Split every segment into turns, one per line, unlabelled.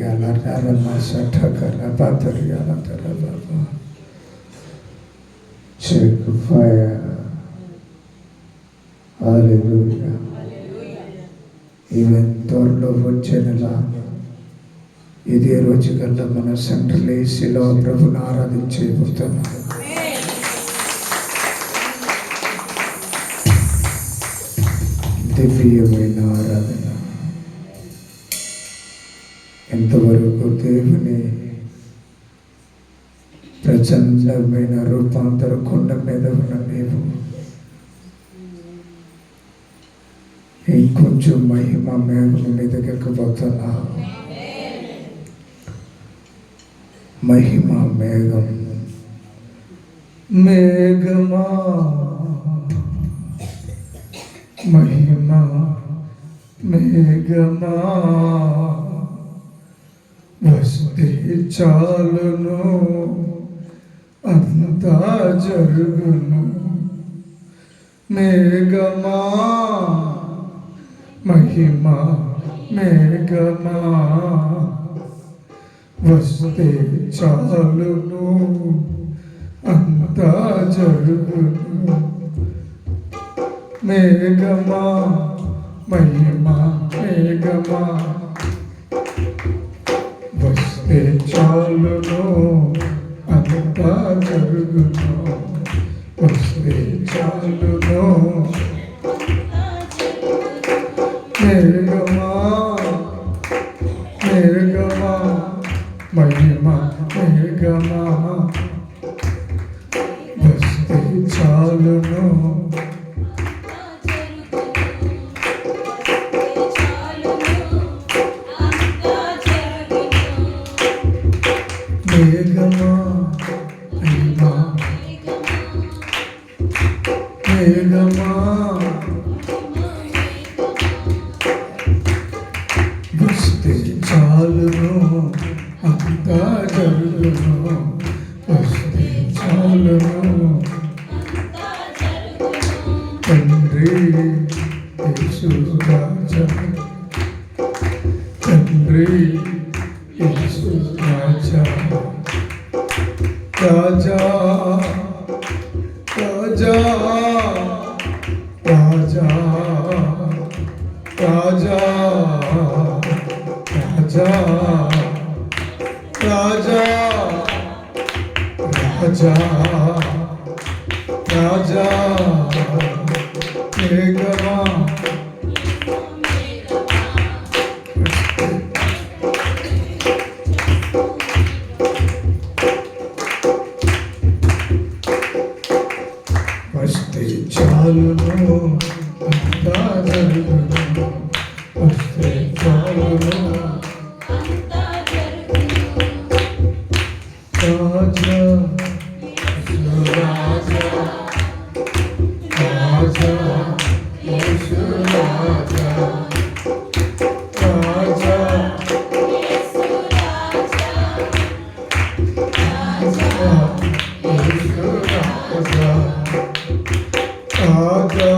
yala nara masataka rabata yala tara baba. Check fire. Hallelujah. Even త్వరలో వచ్చే నెల ఇదే రోజు కల్లా మన సెంట్రల్ ఏసీలో ప్రభుని ఆరాధించబోతున్నాం. దివ్యమైన ఆరాధన. ఎంతవరకు దేవుని ప్రచండమైన రూపాంతర కొండ మీద ఉన్న నీవు ఇంకొంచెం మహిమ మేఘం మీదకి ఎక్కబోతున్నా. మహిమ మేఘం మేఘమా మహిమ మేఘమా వస్తే చాలును అంతా జరుగును. మేఘమా మహిమ మేఘమా వస్తే చాలును అంతా జరుగును. మేఘమా మహిమ మేఘమా వస్తే చాలును అంతా జరుగును. వస్తే చాలును. మేఘమా మేఘమా మహిమ మేఘమా వస్తే చాలును. మేఘమా మహిమ మేఘమా వస్తే చాలును అంతా జరుగును. వస్తే చాలును. తండ్రి యేసు రాజా తండ్రి యేసు రాజా రాజా రాజా రాజా రాజా రాజా రాజా రాజా రాజా మేఘమా వస్తే చాలును అంతా జరుగును. వస్తే చాలును. రాజా రాజా రాజా యేసు రాజా రాజా యేసు రాజా రాజా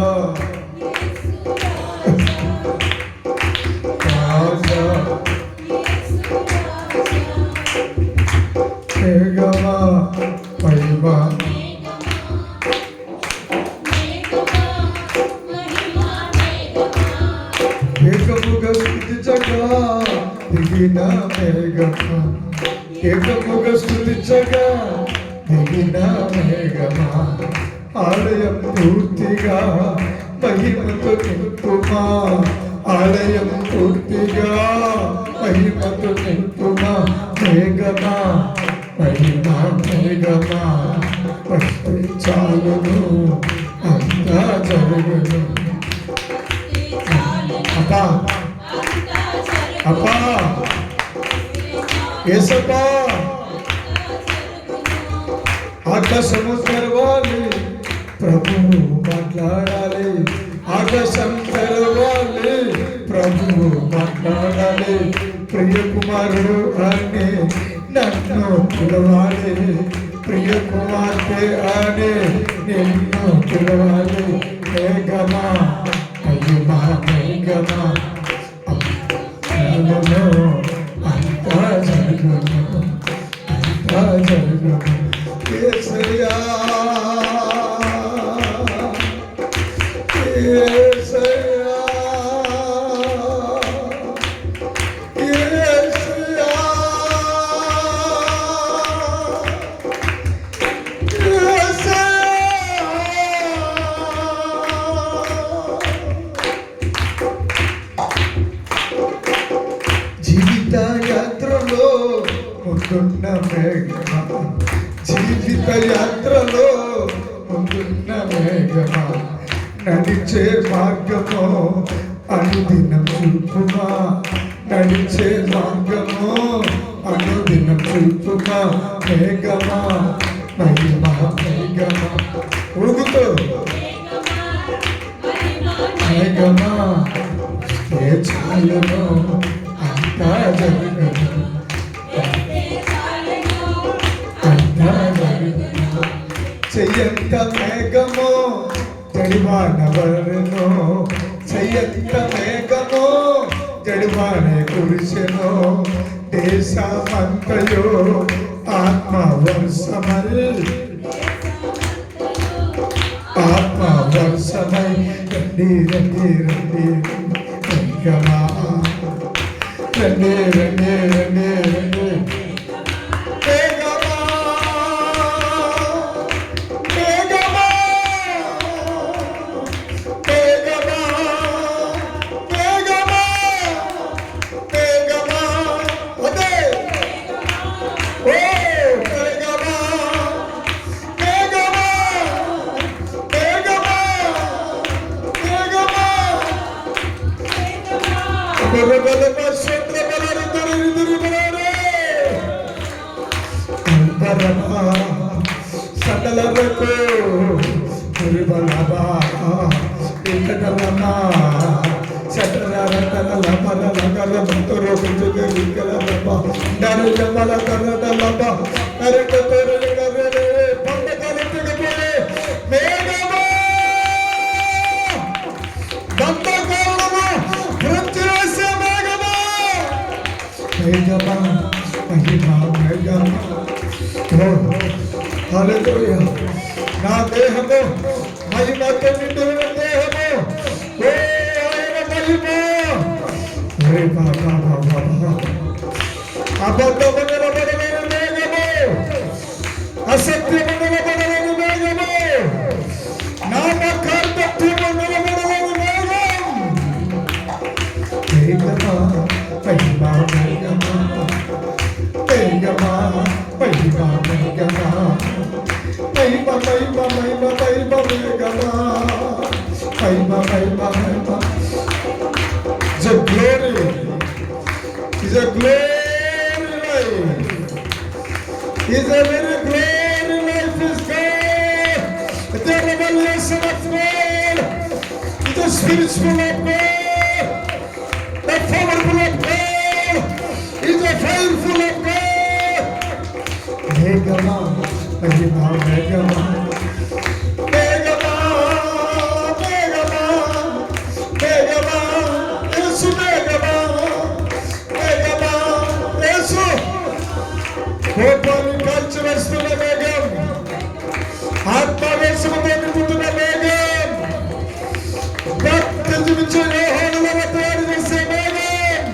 రాజా మేఘమా మహిమ ఏకముగా స్తుతించగా దిగిన మేఘమా ఏకముగా స్తుతించగా దిగిన మేఘమా ఆలయం పూర్తిగా మహిమతో నింపుమా. ఆలయం పూర్తిగా మహిమతో నింపుమా. మేఘమా మహిమ మేఘమా వస్తే చాలును అంతా జరుగును. అబ్బా అబ్బా యేసప్పా ఆకాశము తెరవాలి ప్రభువు మాట్లాడాలి. ఆకాశం తెరవాలి ప్రభువు మాట్లాడాలి. ప్రియ కుమారుడు అని నన్ను పిలవాలి. ప్రియ కుమార్తె అని నిన్ను పిలవాలి. మేఘమా మహిమ మేఘమా అంతా జరుగును. యేసయ్యా యేసయ్యా యేసయ్యా జీవిత యాత్రలో ముందున్న మేఘమా, జీవిత యాత్రలో ముందున్న మేఘమా, నడిచే మార్గము అనుదినం చూపుమా, నడిచే మార్గము అనుదినం చూపుమా. మేఘమా మహిమా మేఘమా ఊగుతో మేఘమా ఏ చాలును అంతా జరుగును, అంతా జరుగును. చెయ్యంత మేఘము జడివాన వరును, చెయ్యంత మేఘము జడివానే కురిసెను. దేశమంతయు ఆత్మ వర్షమై, ఆత్మ వర్షమై రండి రండి రండి మేఘమా రండి రండి రండి రండి మేఘమా మేఘమా మేఘమా మేఘమా మేఘమా అదే ఓ మేఘమా మేఘమా మేఘమా మేఘమా బలబల క్షేత్ర బలాలు దొరికి అంతరమా సకలకు దుర్బలమా ఇంకటలమా సటరరతల మలల మంతరో గుజగ వికలమా నరజమల కరదలమా నరక తోరల కరలే పండగల తిగపే మేఘమా దంతకాలమా వృత్తిరేసే మేఘమా మేఘమా మహిమా మేఘమా. హల్లెలూయా. నా దేహము మహిమతో నిండిన దేహము ఓ ఆయన మహిమ ఓ బాబా బాబా అబద్ధము నిలబడలేని మేఘము, అసత్యము నిలబడలేని మేఘము, నామకార్థత్వము నిలబడలేని మేఘం. మేఘమా మహిమా మేఘమా మేఘమా మహిమా మేఘమా మహిమ మహిమ మహిమ మహిమ మేఘమా మహిమ మహిమ మహిమ. It's a glory. It's a glory life. It's a very glory life is God. It's a revelation of God. It's a spiritual of God. The powerful of God. It's a fireful of God. Megama, Megama, Megama. Megama, Megama, Megama. Yesu Megama, Megama, Yesu. కోపాన్ని కాల్చి వేస్తున్న మేఘం, ఆత్మవేశంతో నింపుతున్న మేఘం, బాప్తిజమిచ్చే యోహానులను తయారు చేసే మేఘం,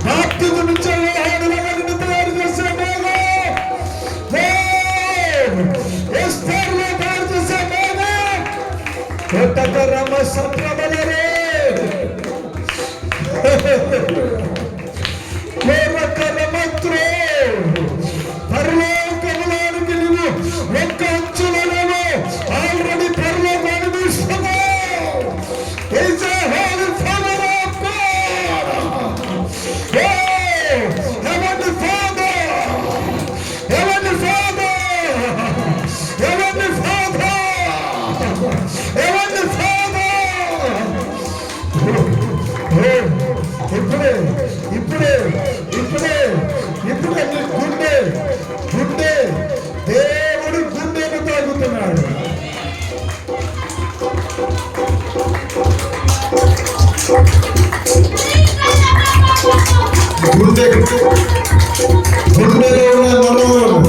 బాప్తిజమిచ్చే యోహానులను తయారు చేసే మేఘం, ఎస్తేరును తయారు చేసే మేఘం. కొత్తకరమ సంప్రమలరే మంత్రో పరలోకములోనికి నువ్వు ఒక్క అంచులలో ఆల్రెడీ పరలోకాన్ని చూస్తున్నావు. It's a holy Father of God. Oh, Heavenly Father, Heavenly Father, Heavenly Father, Heavenly Father. ఇప్పుడే ఇప్పుడే ఇప్పుడే ఇప్పుడే నీ గుండె గుండె దేవుడు గుండెను తాగుతున్నాడు. గుండె గుండెలో ఉన్న మనోహరం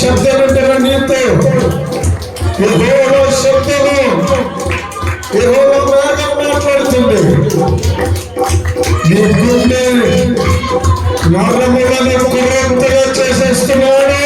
శబ్దం ఉంటారా నీతో? యెహోవా శబ్దము, యెహోవా మేఘం మాట్లాడుతుంది. నీ గుండె నరములను కొరతగా చేసేస్తున్నాడు.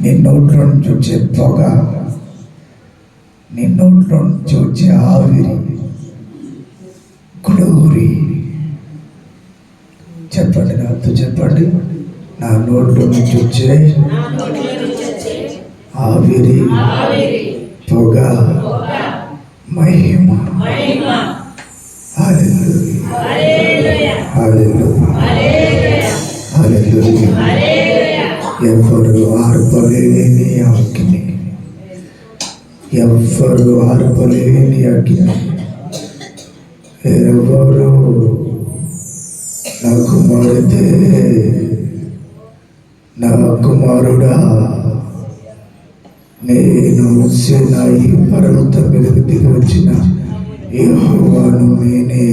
నీ నోట్లో నుంచి వచ్చే పొగ, నీ నోట్లో నుంచి వచ్చే ఆవిరి, గ్లోరీ. చెప్పండి, నాతో చెప్పండి. నా నోట్లో నుంచి వచ్చే ఆవిరి, పొగ, మహిమ. హల్లెలూయా, హల్లెలూయా, హల్లెలూయా. ఎవరు ఆర్పలేని అగ్ని, ఎవరు ఆర్పలేని అగ్ని. ఎవరు నా కుమారుడే, నా కుమారుడా, నేను సీనాయి పర్వతం మీదకి దిగి వచ్చిన యెహోవాను నేనే.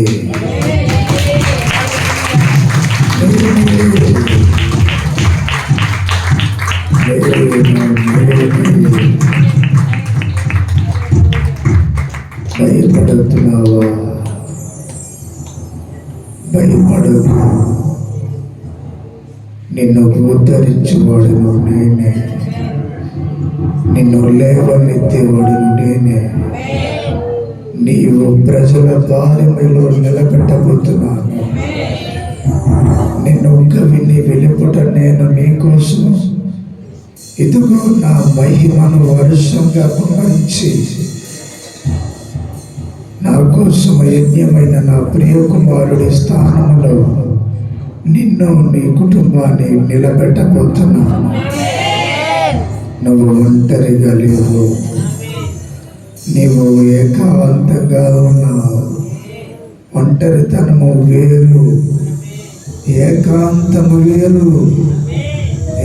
భయపడుతున్నావా? భయపడదు. నిన్ను ఉద్ధరించేవాడును నేనే, నిన్ను లేవనెత్తేవాడును నేనే. నీవు ప్రజల పాలెంలో నిలబెట్టబోతున్నాను. నిన్ను కవిని వెలుపట నేను నీకోసం ఇదిగో నా మహిమను వర్షంగా కుమరించి నా కోసం యజ్ఞమైన నా ప్రియ కుమారుడి స్థానంలో నిన్ను, నీ కుటుంబాన్ని నిలబెట్టబోతున్నాను. నువ్వు ఒంటరిగా లేవు, నీవు ఏకాంతంగా ఉన్నావు. ఒంటరితనము వేరు, ఏకాంతము వేరు.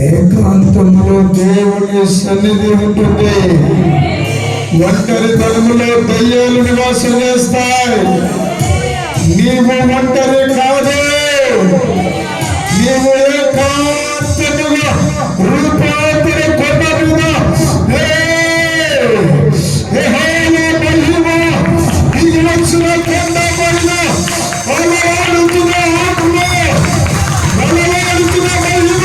ఏకాంతంలో దేవుని సన్నిధి ఉంటుంది. ఒంటరితనములో దయ్యాలు నివాసం చేస్తాయి. నీవు ఒంటరి కాదు, నీవు ఏకాంతముగా రూపాంతర కొండ మీద ఇది వచ్చిన కొండ పైన అలవాడుతున్న ఆత్మ, అలవాడుతున్న మహిమ.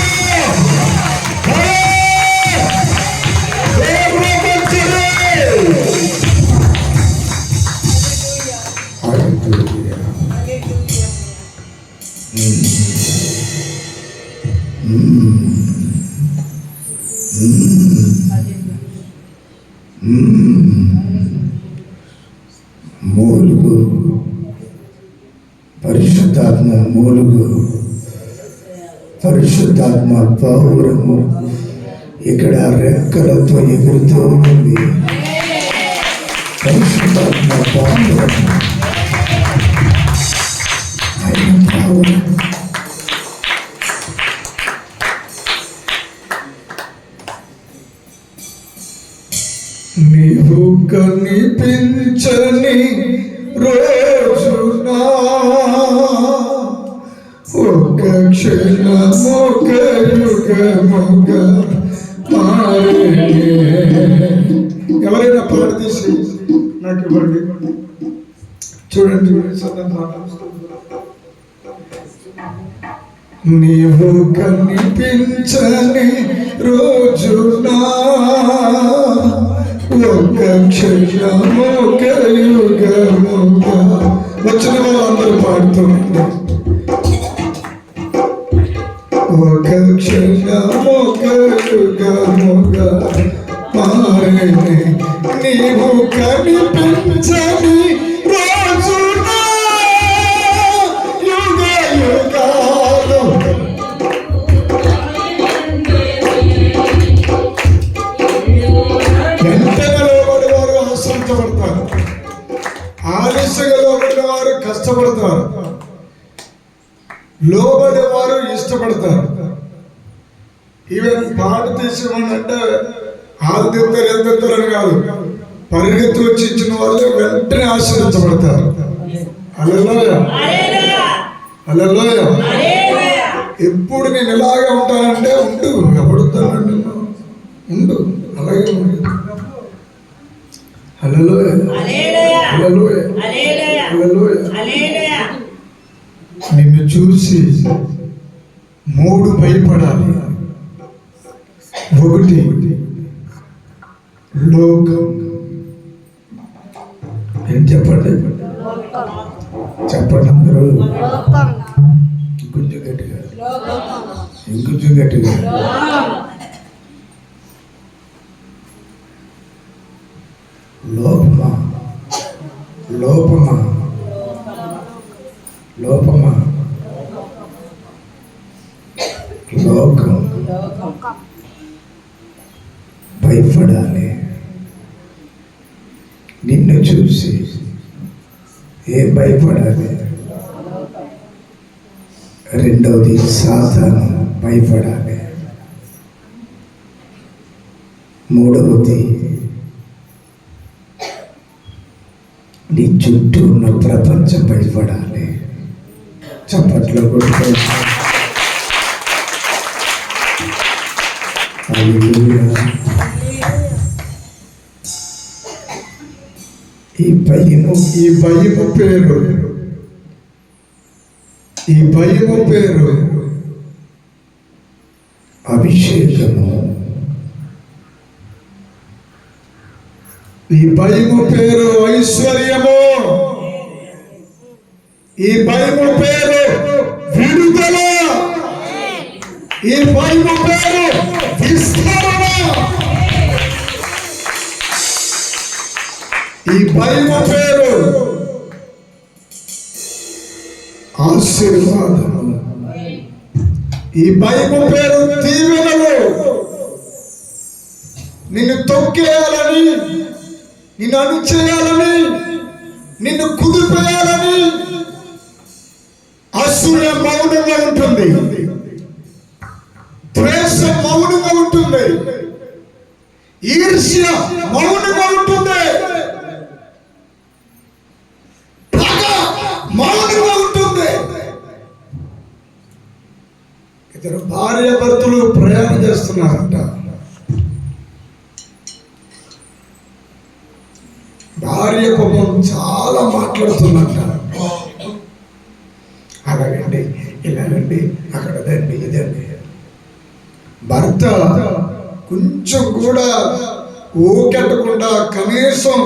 మూలుగు, పరిశుద్ధాత్మ మూలుగు, పరిశుద్ధాత్మ పౌరము ఇక్కడ రెక్కలతో ఎగురుతూ ఉంది. పరిశుద్ధాత్మ పౌరము, నీవు కనిపించని రోజునా ఒక క్షణము యుగముగా మారే. ఎవరైనా పాట తీసి నాకు ఇవ్వండి. చూడండి, నీవు కనిపించని రోజునా ఒక క్షణము యుగముగా. వచ్చిన వాళ్ళందరూ పాడుతున్నారు. ఒక క్షణము యుగముగా మారే. నీవు కనిపించని రోజునా
ఆశీర్వదించబడతారు. ఈవెన్ పాట తీసేవాడు అంటే వాళ్ళు తింటారు ఎంత తింటారని కాదు, పరిగెత్తి వచ్చి ఇచ్చిన వాళ్ళు వెంటనే ఆశీర్వదించబడతారు. హల్లెలూయా, హల్లెలూయా. ఎప్పుడు నేను ఇలాగే ఉంటానంటే ఉండు, ఎవడుతానండి ఉండు, అలాగే ఉండు. హల్లెలూయా, హల్లెలూయా, హల్లెలూయా. నిన్ను చూసి 3 భయపడాలి. 1 లోకం. ఏం చెప్పండి, చెప్పండి అందరూ ఇంకొంచెం గట్టిగా, ఇంకొంచెం గట్టిగా. లోపమా, లోపమా, లోపమా, లోకం. భయపడాలి నిన్ను చూసి. ఏం భయపడాలి? 2వది సాతాను భయపడాలి. 3వది నీ చుట్టూ ఉన్న ప్రపంచం భయపడాలి. చప్పట్లో కొట్టుకో. ఈ భయము పేరు, ఈ భయము పేరు అభిషేకము. ఈ భయము పేరు ఐశ్వర్యము. ఈ భయము పేరు విడుదల. ఈ భయము పేరు విస్తరణ. ఈ భయము పేరు ఆశీర్వాదము. ఈ భయము పేరు దీవెనలు. నిన్ను తొక్కేయాలని, నిన్ను అణిచేయాలని, నిన్ను కుదిపేయాలని అసూయ మౌనంగా ఉంటుంది, ద్వేషం మౌనంగా ఉంటుంది, ఈర్ష్య మౌనంగా ఉంటుంది, పగ మౌనంగా ఉంటుంది. ఇద్దరు భార్యాభర్తలు ప్రయాణం చేస్తున్నారంట. భార్య కోపం చాలా మాట్లాడుతున్నట్ట. అలాగండి, ఇలాగండి, అక్కడదండి, ఇదండి. భర్త కొంచెం కూడా ఊకెట్టకుండా, కనీసం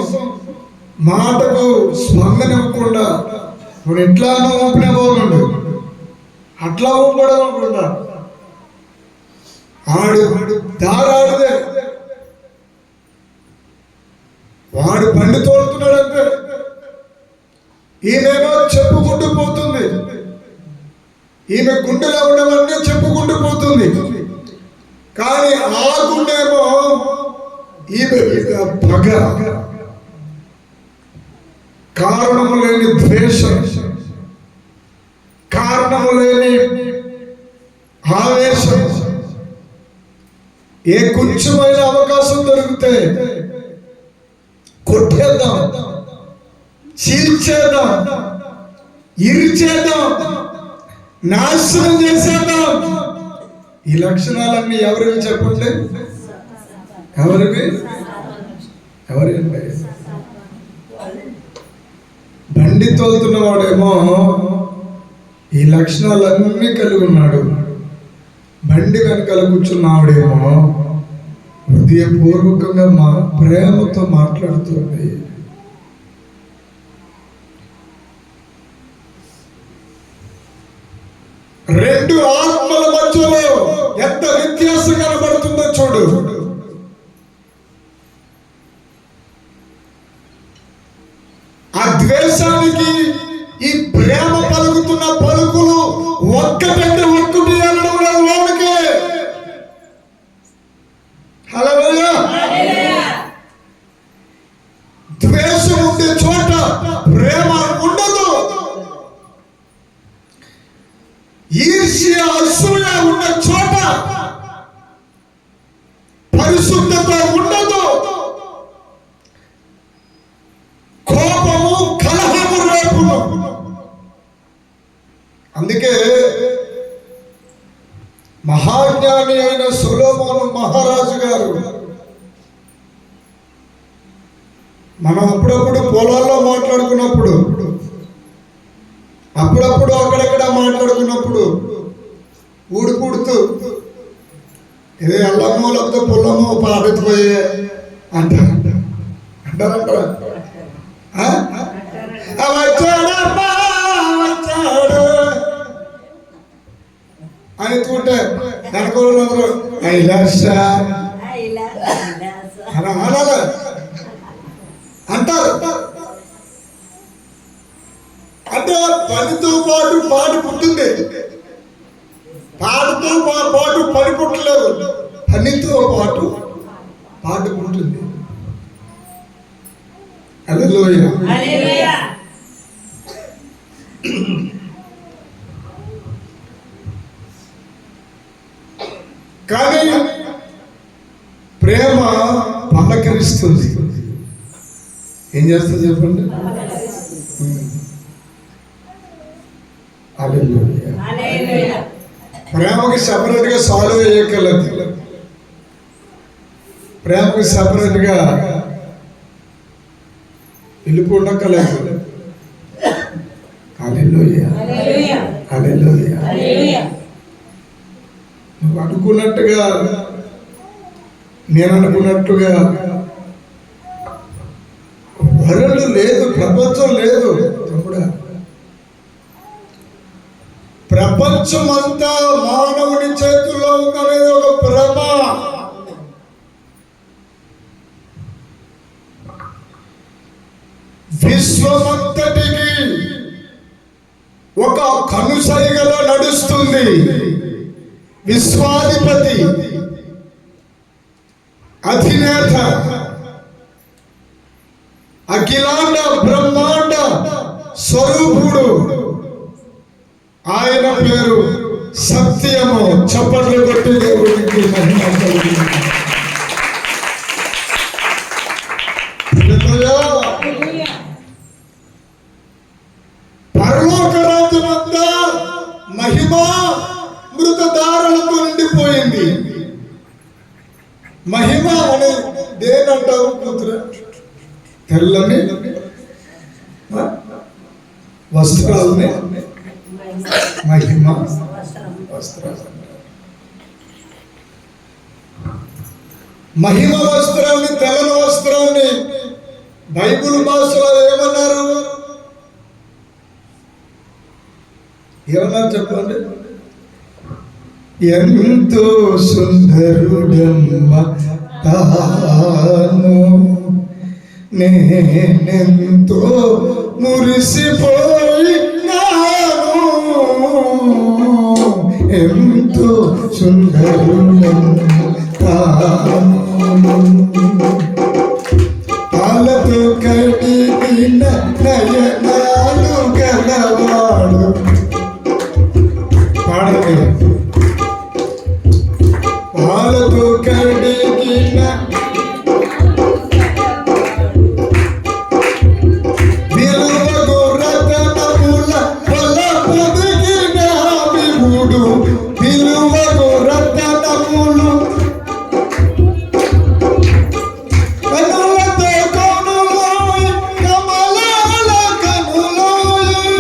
మాటకు స్పందన ఇవ్వకుండా, ఇప్పుడు ఎట్లానో ఊపిన బాగుండు, అట్లా ఊపడం అవ్వకుండా ఆడు దారాడుదే, వాడు బండి తోలుతున్నాడంటే ఈమెనో చెప్పుకుంటూ పోతుంది, ఈమె గుండెలో ఉన్నవన్నీ చెప్పుకుంటూ పోతుంది. కానీ ఆ గుండెమో ఈమె పగ, కారణము లేని ద్వేషం, కారణము లేని ఆవేశం. ఏ కొంచెమైన అవకాశం దొరికితే కొట్టేద్దాం, చీల్చేద్దాం, ఇరిచేద్దాం, నాశనం చేసేద్దాం. ఈ లక్షణాలన్నీ ఎవరివి చెప్పండి? ఎవరివి? బండి తోలుతున్న వాడేమో ఈ లక్షణాలన్నీ కలిగి ఉన్నాడు. బండి వెనకాల కూర్చున్నావిడేమో హృదయపూర్వకంగా ప్రేమతో మాట్లాడుతుంది. రెండు ఆత్మల మధ్యలో ఎంత వ్యత్యాసం కనబడుతుందో చూడు. ఆ ద్వేషానికి ఈ ప్రేమ పలుకుతున్న పలుకులు ఒక్కటంటే ఒక్కటి అనడం లోనికి. హల్లెలూయా. ద్వేషం ఉండే చోట ప్రేమ ఉండదు. ఈర్ష్య, అసూయ అందుకే మహాజ్ఞాని అయిన సొలొమోను మహారాజు గారు మనం అప్పుడప్పుడు పొలాల్లో మాట్లాడుకున్నప్పుడు, అప్పుడప్పుడు అక్కడక్కడ మాట్లాడుకున్నప్పుడు ఊడిపుడుతూ ఇదే అల్లమో లేకపోతే పొల్లమో పాడెత్తిపోయే అంటారంటారా? వచ్చాడమ్మా వచ్చాడు అని చూంటే కనుకోరు ఐలాష అలా అనాలి అంటారు. అంటే పనితో పాటు పాటు పుట్టింది, పాటతో పాటు పని పుట్టలేదు, పనితో పాటు పాట పుట్టింది. హల్లెలూయా. కానీ ప్రేమ పలకరిస్తుంది. ఏం చేస్తుంది చెప్పండి? హల్లెలూయా. ప్రేమకి సపరేట్ గా సాల్వ్ చేయగలదు, ప్రేమకి సపరేట్ గా వెళ్ళిపోండక్కలేదు. హల్లెలూయా. హల్లెలూయా. నువ్వు అనుకున్నట్టుగా, నేను అనుకున్నట్టుగా వరలు లేదు, ప్రపంచం లేదు తమ్ముడా. ప్రపంచం అంతా మానవుని చేతుల్లో ఉందనేది ఒక భ్రమ. విశ్వమంతటికి ఒక కనుసైగలో నడుస్తుంది విశ్వాధిపతి, అధినేత, అఖిలాండ బ్రహ్మాండ స్వరూపుడు. ఆయన పేరు సత్యము. చప్పట్లు కొట్టి దేవుడికి మహిమ కలుగును. పరలోక రాజ్యమంతా మహిమ మృతధారలతో నిండిపోయింది. మహిమ అని దేనంటావు కూతురు? తెల్లని వస్త్రాలని మహిమ వస్త్రాలు. మహిమ వస్త్రాన్ని, తెల్లని వస్త్రాన్ని బైబిల్ భాషలో ఏమన్నారు? ఏమన్నారు చెప్పండి? ఎంతో సుందరుడమ్మ తాను, నేనెంతో మురిసిపోయినాను, ఎంతో సుందరుడమ్మ తాను, పాలతో కడిగిన నయనాలు గలవాడు. పాడలే. పాలతో కడిగిన విలువగు రతనముల వల్ల పొదిగిన విభుడు, విలువగు రతనములు కనులతో కనులోయి, కమలాల కనులోయి.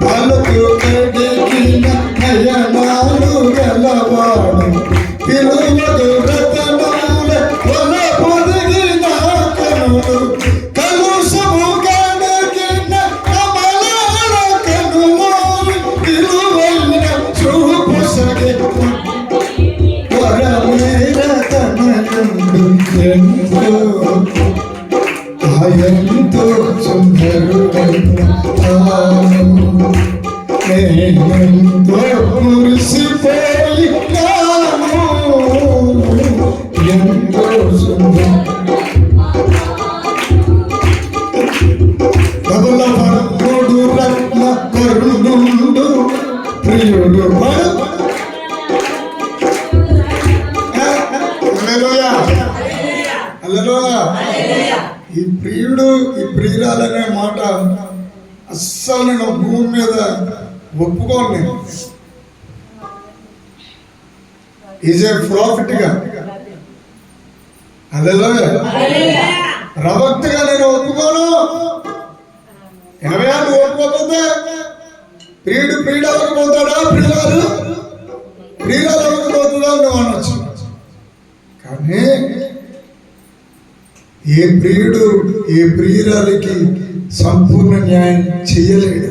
పాలతో కడిగిన నయనాలు గలవాడు, విలువగు రతనముల వల్ల పొదిగిన కనులు, కలుషము కడిగిన కమలాల కనులోయి, విలువైన చూపు సగే వరమేర తనయుండు ఎంతో, ఎంతో సుందరుడైన తాను, నేనెంతో మురిసిపోయినాను, ఎంతో సుందర కమల వర్ణుడు రత్న కరుణుండు ప్రియుడు. హల్లెలూయా. ప్రియుడు, ఈ ప్రియురాలనే మాట అస్సలు నేను భూమి మీద ఒప్పుకోను. నేను ఈజ్ ఏ ప్రాఫిట్ గా, హల్లెలూయా, ప్రవక్తగా నేను ఒప్పుకోను. ఎవరైనా నువ్వు ఒప్పుకోకపోతే ప్రియుడు ప్రియుడవకపోతాడా, ప్రియురాలు ప్రియురాలవకపోతుందా నువ్వు అనొచ్చు. కానీ ఏ ప్రియుడు ఏ ప్రియురాలికి సంపూర్ణ న్యాయం చేయలేడు.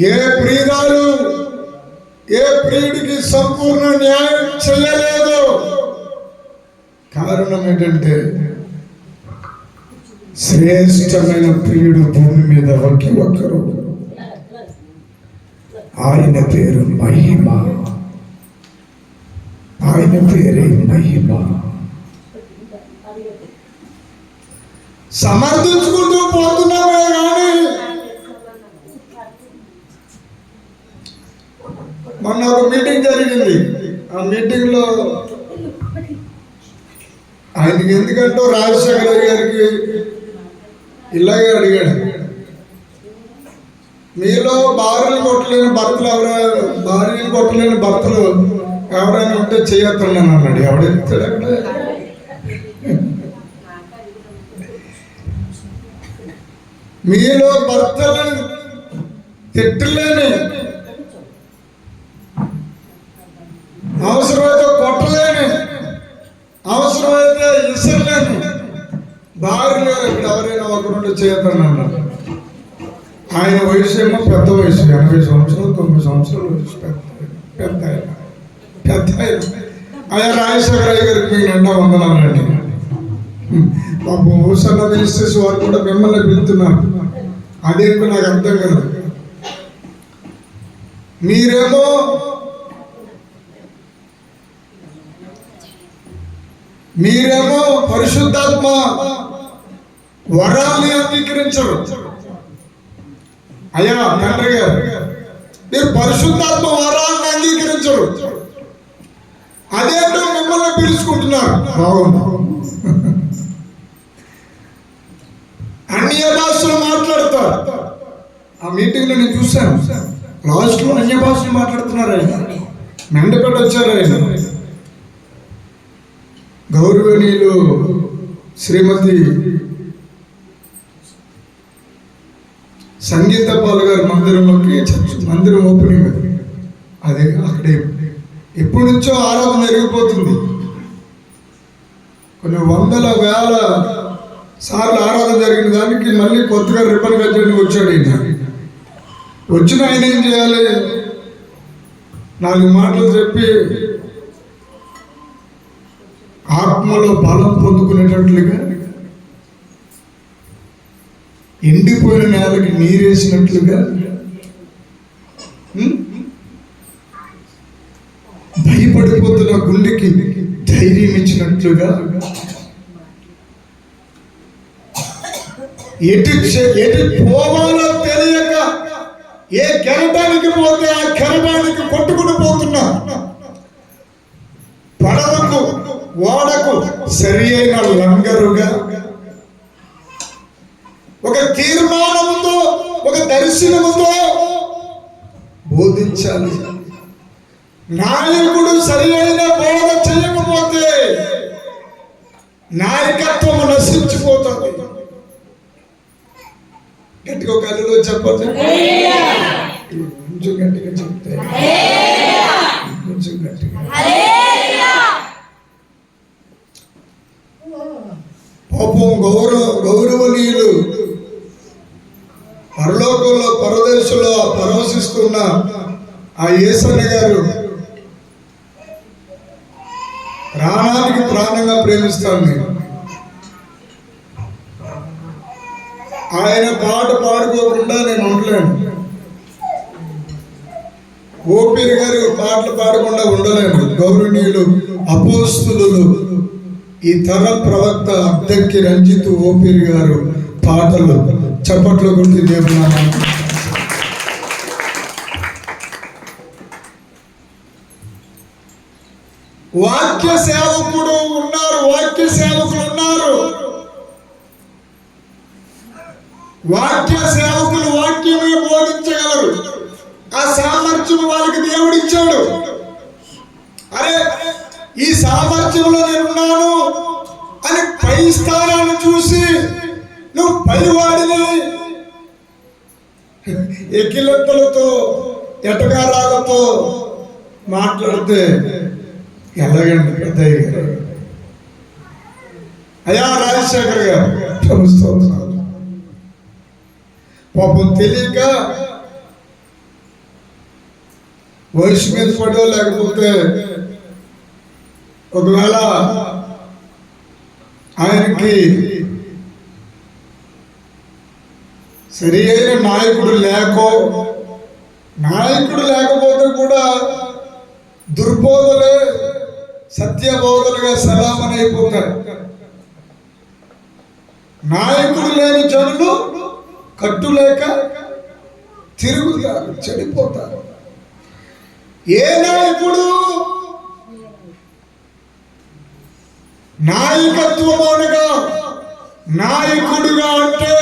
ఏ ప్రియురాలు ఏ ప్రియుడికి సంపూర్ణ న్యాయం చేయలేదు. కారణం ఏంటంటే శ్రేష్టమైన ప్రియుడు భూమి మీద ఒకే ఒక్కరు, ఆయన పేరు మహిమ. ఆయన పేరే మహిమ. సమర్థించుకుంటూ పోతున్నామే కానీ మొన్న ఒక మీటింగ్ జరిగింది. ఆ మీటింగ్ లో ఆయనకి ఎందుకంటో రాజశేఖర గారికి ఇలాగే అడిగాడు, మీలో భార్యలు కొట్టలేని భర్తలు ఎవరైనా ఉంటే చేయొద్దండి అన్నాడు. ఎవడెత్తాడు అక్కడ? మీలో భర్తలను తిట్టలేని, అవసరమైతే కొట్టలేని, అవసరమైతే ఇసరలేని భార్యలు ఇక్కడ ఎవరైనా ఒకరుంటే చేయొద్దని అన్నాడు. ఆయన వయసు ఏమో పెద్ద వయసు, 80 సంవత్సరాలు 90 సంవత్సరాల వయసు, పెద్ద ఆయన రాజశేఖర గారికి మీ నిండా వందనాలండి. పాపం ఊసన్న మినిస్టర్స్ వారు కూడా మిమ్మల్ని పిలుతున్నారు. అదేంటో నాకు అర్థం కాదు. మీరేమో పరిశుద్ధాత్మ వరాల్ని అంగీకరించరు. అయ్యా తండ్రి గారు, మీరు పరిశుద్ధాత్మ వరాన్ని అంగీకరించరు, అదేంటో మిమ్మల్ని పిలుచుకుంటున్నారు. బాగుంది. అన్య భాషలు మాట్లాడతారు. ఆ మీటింగ్ లో నేను చూశాను, లాస్ట్ లో అన్య భాషలు మాట్లాడుతున్నారు. ఆయన మెండపేట వచ్చారు. ఆయన గౌరవనీయులు శ్రీమతి సంగీత పాల్ గారి మందిరం ఓపెనింగ్. అదే అక్కడే ఎప్పటి నుంచో ఆరాధన జరిగిపోతుంది. కొన్ని వందల వేల సార్లు ఆరాధన జరిగిన దానికి మళ్ళీ కొత్తగా రిబ్బన్ కట్టడానికి వచ్చాడు. వచ్చిన ఆయన ఏం చేయాలి? 4 మాటలు చెప్పి ఆత్మలో బలం పొందుకునేటట్లుగా, ఎండిపోయిన నేలకి నీరేసినట్లుగా, భయపడిపోతున్న గుండెకి ధైర్యం ఇచ్చినట్లుగా, ఎటు పోవాలో తెలియక ఏ కెరటానికి పోతే ఆ కెరటానికి కొట్టుకుని పోతున్నా పడవకు ఓడకు సరి అయిన లంగరుగా, ఒక తీర్మానంతో ఒక దర్శనముతో బోధించాలి. నాయకుడు సరి అయిన బోధ చేయకపోతే నాయకత్వం నశించిపోతుంది. గట్టిగా ఒక అల్లులో చెప్పండి, కొంచెం గట్టిగా చెప్తే, కొంచెం గట్టిగా. పాపం గౌరవనీయులు పరలోకంలో పరదేశంలో పరవశిస్తున్న ఆ యేసన్న గారు ప్రాణానికి ప్రాణంగా ప్రేమిస్తాను నేను. ఆయన పాట పాడుకోకుండా నేను ఉండలేను. ఓపీర్ గారు పాటలు పాడకుండా ఉండలేను. గౌరవనీయులు అపోస్తులు, ఈ తరం ప్రవక్త అద్దెక్కి రంజిత్ ఓపీర్ గారు పాటలు చప్పట్లు కొట్టి దేవునామా. వాక్య సేవకుడు ఉన్నారు, వాక్య సేవకులు ఉన్నారు. వాక్య సేవకులు వాక్యమే బోధించగలరు. ఆ సామర్థ్యం వాళ్ళకి దేవుడిచ్చాడు. అరే ఈ సామర్థ్యంలో నేనున్నాను అని పై స్థానాన్ని చూసి నువ్వు పైవాడిని ఎకిలెత్తలతో ఎటకారాలతో మాట్లాడితే ఎలాగండి పెద్దయ్య గారు? అయ్యా రాజశేఖర్ గారు క్షమిస్తున్నారు. పాపం తెలియక వయసు మీద పడో లేకపోతే ఒకవేళ ఆయనకి సరి అయిన నాయకుడు లేకపోతే కూడా దుర్బోధలే సత్యబోధలుగా సలామని అయిపోతారు. నాయకుడు లేని జనులు కట్టులేక తిరుగుతారు, చెడిపోతారు. ఏ నాయకుడు నాయకత్వం అనగా నాయకుడుగా అంటే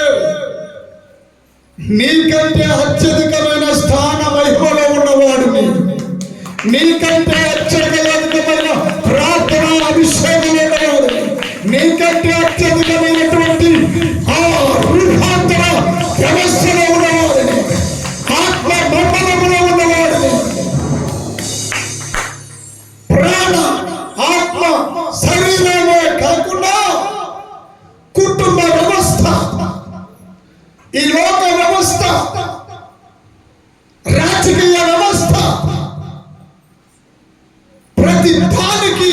నీకంటే అత్యధికమైన స్థాన వైభవంలో ఉన్నవాడిని, నీకంటే అత్యధికమైన ప్రార్థన అభిషేకం ఉన్నవాడిని, నీకంటే అత్యధికమైనటువంటి ఆ రూపాంతర వ్యవస్థలో ఉన్నవాడిని, ఆత్మ మండలంలో ఉన్నవాడిని, ప్రాణ ఆత్మ శరీరమే కాకుండా కుటుంబ వ్యవస్థ, ఈ లోక వ్యవస్థ, రాజకీయ వ్యవస్థ, ప్రతి దానికి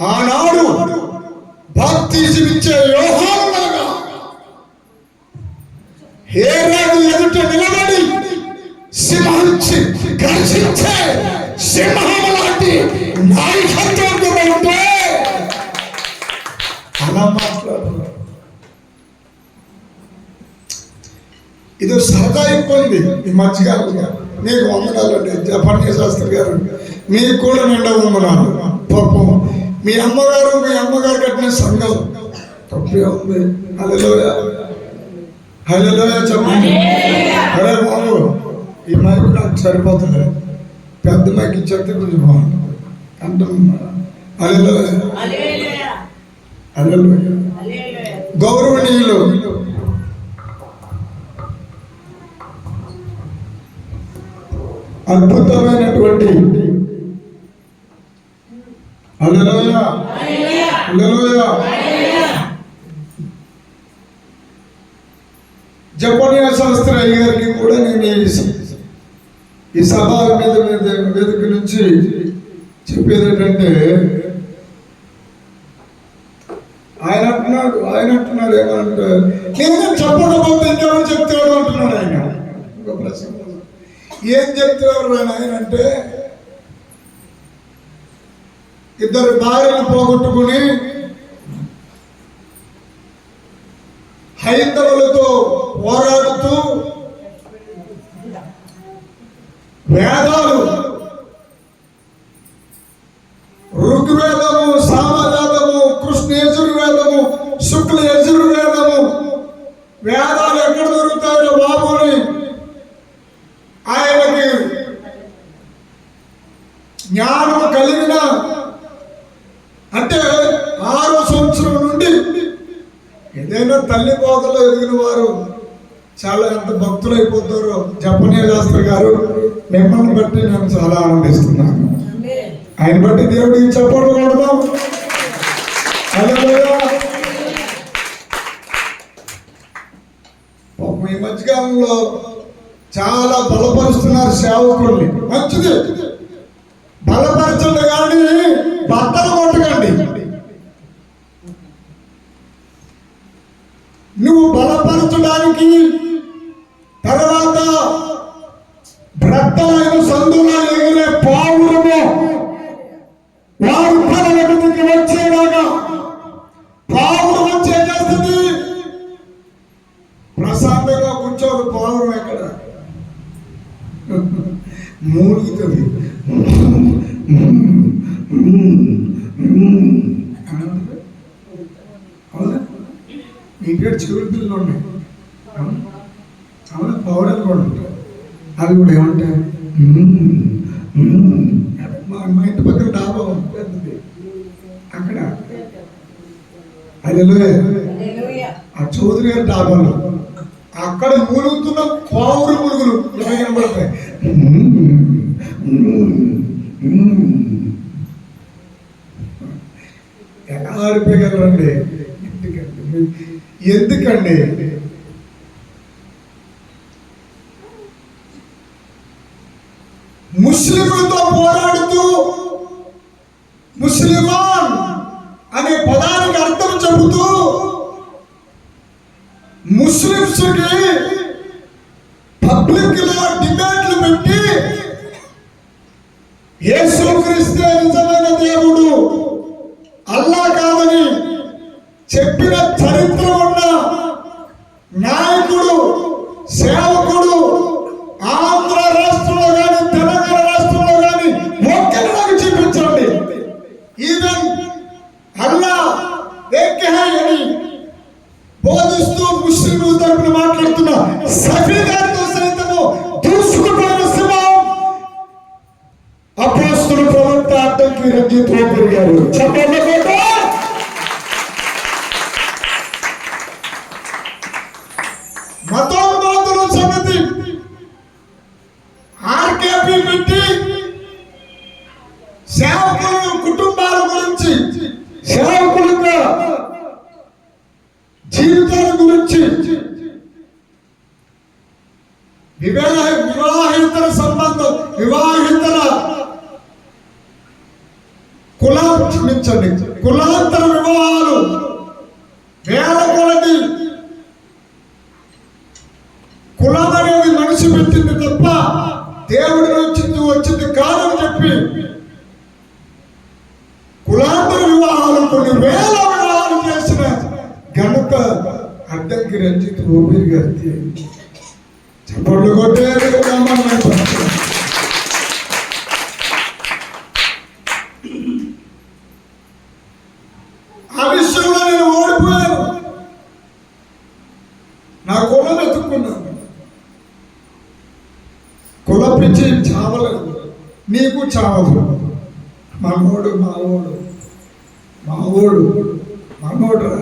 ఆనాడు బాప్తిజం ఇచ్చే యోహానులాగా హేరోదు ఎదుట నిలబడి సింహించి గర్జించే సింహం లాంటి నాయకత్వం ఉంటే అలా మాట్లాడుతున్నారు. ఇది సరదా అయిపోయింది ఈ మధ్యకాలం. మీకు వందనాలండి జపన్య శాస్త్రి గారు, మీకు కూడా నిండా వందనాలు. పాపం మీ అమ్మగారు కట్టిన సంఘం తప్పే ఉంది. హల్లెలూయా హల్లెలూయా చెప్పండి. అరే బాబు ఈ మైకు నాకు సరిపోతుంది, పెద్ద మైక్ ఇచ్చేస్తే కొంచెం బాగుంటుంది అంటున్నా. హల్లెలూయా హల్లెలూయా. గౌరవనీయులు అద్భుతమైనటువంటి హల్లెలూయా హల్లెలూయా జపన్య శాస్త్రి అయ్య గారికి కూడా నేను ఈ సభ వేదిక నుంచి చెప్పేది ఏంటంటే, ఆయన అంటున్నాడు ఏమంటే, నేను చెప్పకపోతే ఇంకెవరు చెప్తాడు అంటున్నాడు ఆయన. ఇంకో ప్రశ్న, ఏం చెప్తారు ఆయన అంటే, ఇద్దరు భార్యను పోగొట్టుకుని హైందవులతో పోరాడుతూ వేదాలు ఋగ్వేదము, సామవేదము, కృష్ణ యజుర్వేదము, శుక్ల యజుర్వేదము వేదాలు ఎక్కడ దొరుకుతాయో బాబుని ఆయనకి జ్ఞానం కలిగిన అంటే 6వ సంవత్సరం నుండి ఏదైనా తల్లి బోధలో ఎదిగిన వారు చాలా ఎంత భక్తులు అయిపోతారో. జపన్య శాస్త్రి గారు మిమ్మల్ని బట్టి నేను చాలా ఆనందిస్తున్నాను. ఆయన బట్టి దేవుడికి చప్పట్లు కొడదాం. ఈ మధ్యకాలంలో చాలా బలపరుస్తున్నారు సేవకుల్ని. మంచిది, బలపరచండి, కానీ బట్టలు కొట్టకండి. నువ్వు బలపరచడానికి తర్వాత బ్రద్దలైన సందులో ఎగిరే పావురము వారు పనుల మీదకి వచ్చేలాగా పావురం వచ్చి ఏం చేస్తుంది? ప్రశాంతంగా కూర్చోదు. పావురం ఎక్కడ మూలుగుతుంది. ఇంటికి చెవులు పిల్లలు ఉన్నాయి, అవునా, పౌడర్లు కూడా ఉంటాయి. అవి కూడా ఏమంటాయి, మా ఇంటి పక్కన డాబా పెద్దది, అక్కడ హల్లెలూయా, ఆ చౌదరి గారి డాబాలో అక్కడ మూలుగుతున్న పావురు మురుగులు ఇలా కనబడతాయి. ఎలా ఆడిపోయగలరండి? ఎందుకండి? ముస్లింలతో పోరాడుతూ ముస్లిమాన్ అనే పదానికి అర్థం చెబుతూ ముస్లింస్ కి పబ్లిక్ లో డిబేట్లు పెట్టి యేసుక్రీస్తే నిజమైన దేవుడు, అల్లా కాదని చెప్పిన చరిత్ర ఉన్న నాయకుడు, సేవకుడు ఆంధ్ర రాష్ట్రంలో కానీ తెలంగాణ రాష్ట్రంలో కానీ ఒక్కరు నాకు చూపించండి. ఈవెన్ అల్లా ఏకే హై అని బోధిస్తూ ముస్లింల తరపున మాట్లాడుతున్న సఫీ గారితో సైతము దూసుకుపోయిన సింహం అపోస్తుల ప్రవక్త అడ్డంకి రంజిత్ ఓపిరి గారు. చెప్పండి. మతోన్మాదుల సంగతి ఆర్కేపీ పెట్టి సేవకుల కుటుంబాల గురించి, సేవకుల జీవితాల గురించి, వివాహితర సంబంధం, వివాహితర కులాంతర వివాహాలు వేల కొలది. కులం అనేది మనిషి పెట్టింది తప్ప దేవుడి వచ్చింది కాదని చెప్పి కులాంతర వివాహాలు, కొన్ని వేల వివాహాలు చేసిన ఘనత అడ్డంకి రంజిత్ ఓపిరి గారి. చప్పట్లు కొట్టే ఆ విషయంలో నేను ఓడిపోయాను. నా కులం ఎత్తుకున్నాను. కుల పిచ్చి చావలేదు, నీకు చావదు. మనోడు మనోడు రా.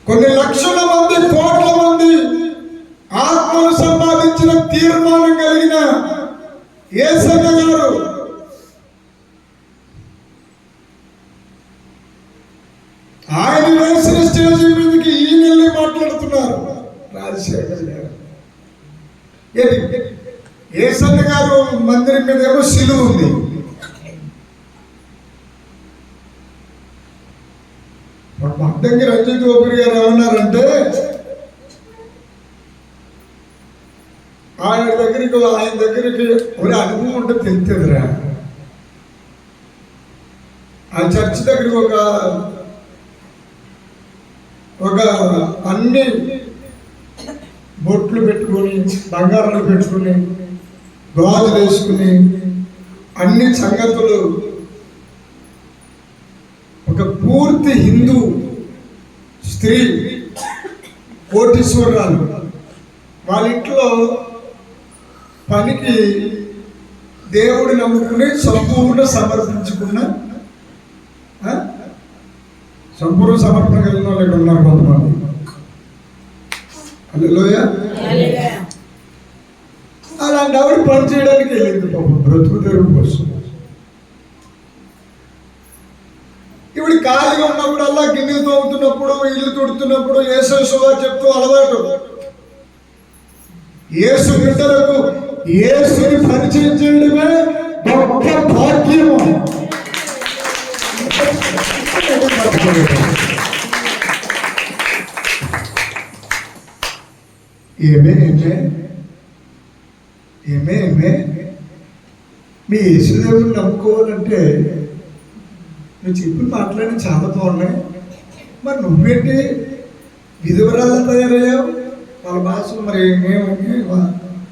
కొన్ని లక్షల మంది, కోట్ల మంది ఆత్మను సంపాదించిన తీర్మానం కలిగిన యేసయ్య గారు ఆయన వేసిన స్టేజీ మీదకి ఈ నెల్లి మాట్లాడుతున్నారు. రాజశేఖర్ గారు, యేసయ్య గారు మందిరం మీద ఏమో శిలువ ఉంది. అడ్డంకి రంజిత్ ఓపిరి గారు ఏమన్నారంటే, ఆయన దగ్గరికి ఒక అనుభవం ఉంటే తెలుస్తుందిరా. ఆ చర్చ్ దగ్గరికి ఒక అన్ని బొట్లు పెట్టుకొని, బంగారాలు పెట్టుకుని, గాజులు వేసుకుని, అన్ని సంగతులు, ఒక పూర్తి హిందూ స్త్రీ, కోటీశ్వరాలు, వాళ్ళ ఇంట్లో పనికి దేవుడి నమ్ముకుని సంపూర్ణ సమర్పించుకున్న, సంపూర్ణ సమర్పణ కలిగిన వాళ్ళు ఇక్కడ ఉన్నారు కొంతమంది. హల్లెలూయా. అలాంటి ఆవిడ పని చేయడానికి వెళ్ళింది పాపం, బ్రతుకు తెరువు కోసం. ఇప్పుడు ఖాళీగా ఉన్నప్పుడు, అలా గిన్నెలు తోముతున్నప్పుడు, ఇల్లు తుడుతున్నప్పుడు యేసు సువార్త చెప్తూ అలవాటు. యేసు బిడ్డలకు యేసుని పరిచయం చేయడమే గొప్ప భాగ్యము. ఏమే మీ యేసుదేవుని నమ్ముకోవాలంటే నువ్వు చెప్పి మాట్లాడి చాలా బాగున్నాయి. మరి నువ్వేంటి విధవరాలు తయారయ్యావు? వాళ్ళ భాషలు మరి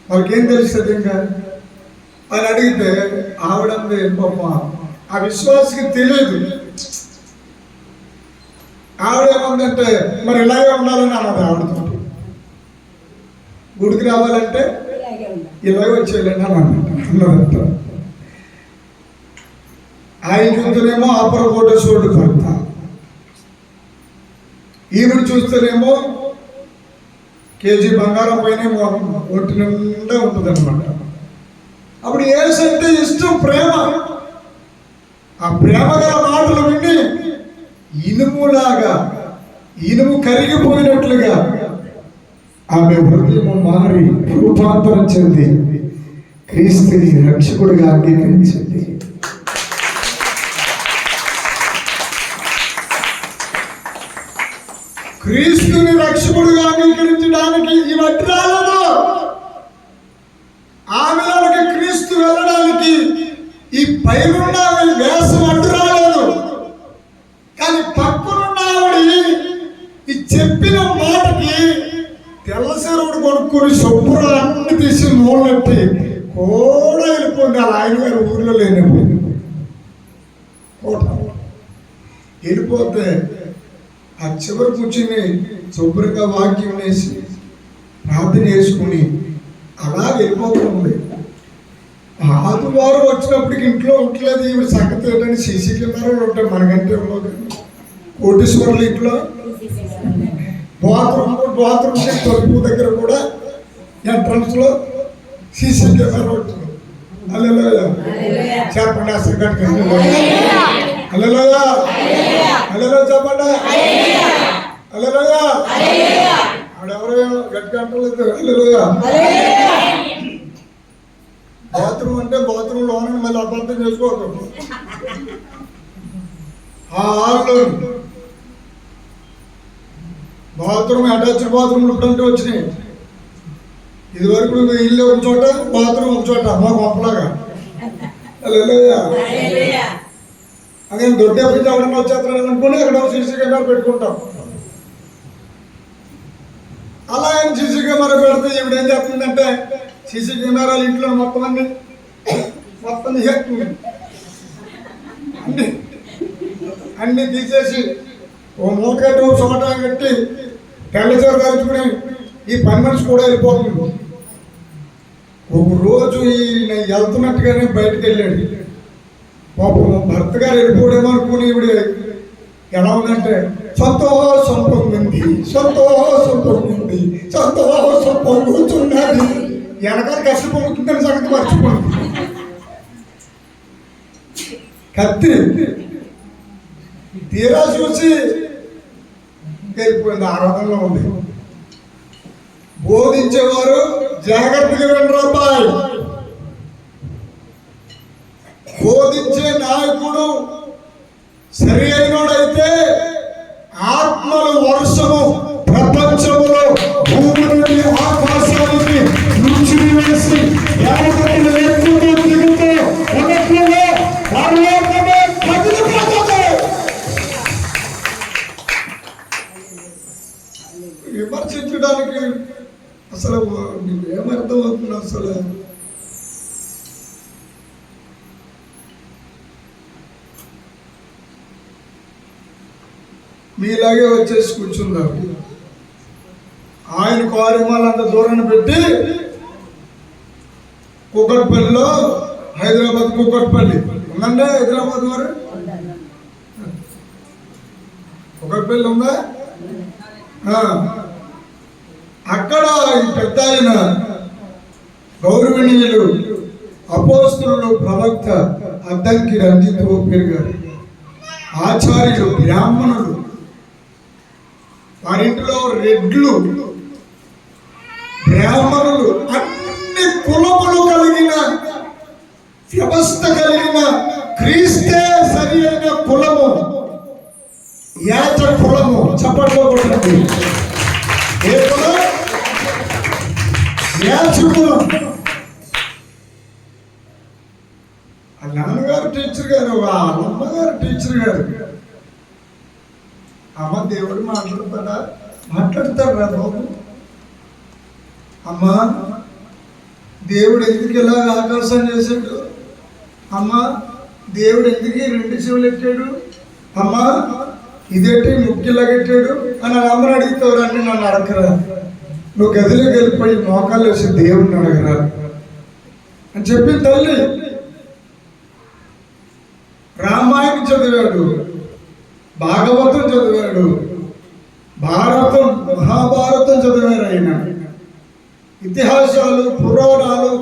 వాళ్ళకేం తెలుస్తుంది? ఇంకా అని అడిగితే ఆవిడంది పాప ఆ విశ్వాసకి తెలియదు. ఆవిడ ఏమందంటే మరి ఇలాగే ఉండాలని అన్నది ఆవిడతో. గుడికి రావాలంటే ఇలాగే వచ్చేయాలండి అని అన్నదంట. ఆయన చూస్తేనేమో ఆపర కోటేశ్వరుడు భర్త, ఈవిడ చూస్తేనేమో కేజీ బంగారం పైన ఒంటి నిండా ఉంటుంది అనమాట. అప్పుడు యేసు అంటే ఇష్టం, ప్రేమ. ఆ ప్రేమ గల మాటలు విని ఇనుము కరిగిపోయినట్లుగా ఆమె హృదయం మారి రూపాంతరం చెంది క్రీస్తుని రక్షకుడిగా అంగీకరించింది. క్రీస్తుని రక్షకుడిగా అంగీకరించడానికి ఈ మట్టి రాలేదు. ఆమెలోకి క్రీస్తు వెళ్ళడానికి ఈ పైనున్న వేసం అడ్డు రాలేదు. కానీ పక్కనున్న ఆవిడ ఈ చెప్పిన మాటకి తెల్లసెరువుడు కొనుక్కొని సొప్పులు అన్ని తీసి నూనెట్టి కూడా వెళ్ళిపోయింది. అలా ఆయన గారు ఊర్లో లేనిపోయింది. వెళ్ళిపోతే ఆ చివరి కూర్చుని శుభ్రంగా వాక్యం వేసి ప్రార్థన చేసుకుని అలా వెళ్ళిపోతుంది. ఆదివారం వచ్చినప్పటికి ఇంట్లో ఉండలేదు. ఈవిడ సంగతి ఏంటని సీసీ కెమెరాలు ఉంటాయి మనకంటే కోటేశ్వర్లు ఇంట్లో. బాత్రూమ్ తలుపు దగ్గర కూడా ఎంట్రన్స్ లో సీసీ కెమెరా ఉంటుంది. హల్లెలూయా చెప్పండి. అసలు కనుక హల్లెలూయా హల్లెలూయా చెప్పండి. హల్లెలూయా ఆడెవరో గట్టిగా అంటలేదు. హల్లెలూయా. బాత్రూమ్ అంటే బాత్రూమ్ లోన మళ్ళీ అబద్ధం చేసుకోకూడదు. ఆ హాల్లో బాత్రూమ్ అటాచ్డ్ బాత్రూమ్ ఇప్పుడంటే వచ్చినాయి. ఇది వరకు ఇల్లు ఒక చోట, బాత్రూమ్ ఒక చోట, మా గొప్పలాగా. అదే దొడ్డి ఎప్పుడు ఎవరైనా వచ్చేస్తారని అనుకుని అక్కడ సీసీ కెమెరా పెట్టుకుంటాం. అలా ఆయన సీసీ కెమెరా పెడితే ఇప్పుడు ఏం చెప్తుందంటే సీసీ కెమెరాలు ఇంట్లో మొత్తం అన్ని తీసేసి ఓ మూట కట్టి ఓ చోట కట్టి తెల్లచీర కలుచుకుని ఈ పని మనిషి కూడా వెళ్ళిపోతుంది. ఒక రోజు ఈయన వెళ్తున్నట్టుగానే బయటకు వెళ్ళాడు. పాపం భర్త గారు వెళ్ళిపోవడేమో అనుకుని ఈవిడ ఎలా ఉందంటే సంతోషం పొందింది, సంతోషం పొందింది, సంతోషం పొందుతున్నది. వెనకాల కష్టం పొందుతుందని సంగతి మర్చిపోయింది. కత్తి తీరా చూసి వెళ్ళిపోయింది. ఆరాధనలో ఉంది. బోధించేవారు జాగ్రత్తగా వినరు అబ్బాయి. బోధించే నాయకుడు సరి అయినోడైతే ఆత్మల వర్షము ప్రపంచంలో భూమి నుండి ఆకాశానికి రుచిని వేసి విమర్శించడానికి అసలు ఏమర్థం అవుతుంది? అసలు మీలాగే వచ్చేసి కూర్చున్నారు. ఆయన కార్యమాలు అంత దూరాన్ని పెట్టి కూకట్పల్లిలో, హైదరాబాద్ కూకట్పల్లి ఉందండి. హైదరాబాద్ వారు కూకట్పల్లి ఉందా? అక్కడ ఈ పెద్ద ఆయన గౌరవనీయులు అపోస్తులు ప్రవక్త అద్దంకి రంజిత్ ఓపీర్ గారు, ఆచార్యులు, బ్రాహ్మణులు, వారింటిలో రెడ్లు, బ్రాహ్మణులు, అన్ని కులములు కలిగిన వ్యవస్థ కలిగిన క్రీస్తే సరి అయిన కులము, యాజ కులము. చప్పట్లో కొట్టండి. ఏ కులం? యాజ కులం. ఆ నాన్నగారు టీచర్ గారు, ఆ అమ్మగారు టీచర్ గారు. అమ్మ దేవుడు మాట్లాడతాడా? మాట్లాడతాడు రా బాబు. అమ్మా దేవుడు ఎందుకు ఇలా ఆకాశం చేశాడు? అమ్మా దేవుడు ఎందుకు ఈ 2 చెవులు ఎట్టాడు? అమ్మా ఇదేంటి ముక్కిలా కట్టాడు అని అమ్మని అడిగితావు రండి, నన్ను అడగరా. నువ్వు గదిలోకి వెళ్ళిపోయి మోకాళ్ళు వేసి దేవుడిని అడగరా అని చెప్పి తల్లి. రామాయణం చదివాడు, భాగవతం చదివాడు, భారతం మహాభారతం చదివారు ఆయన. ఇతిహాసాలు, పురాణాలు,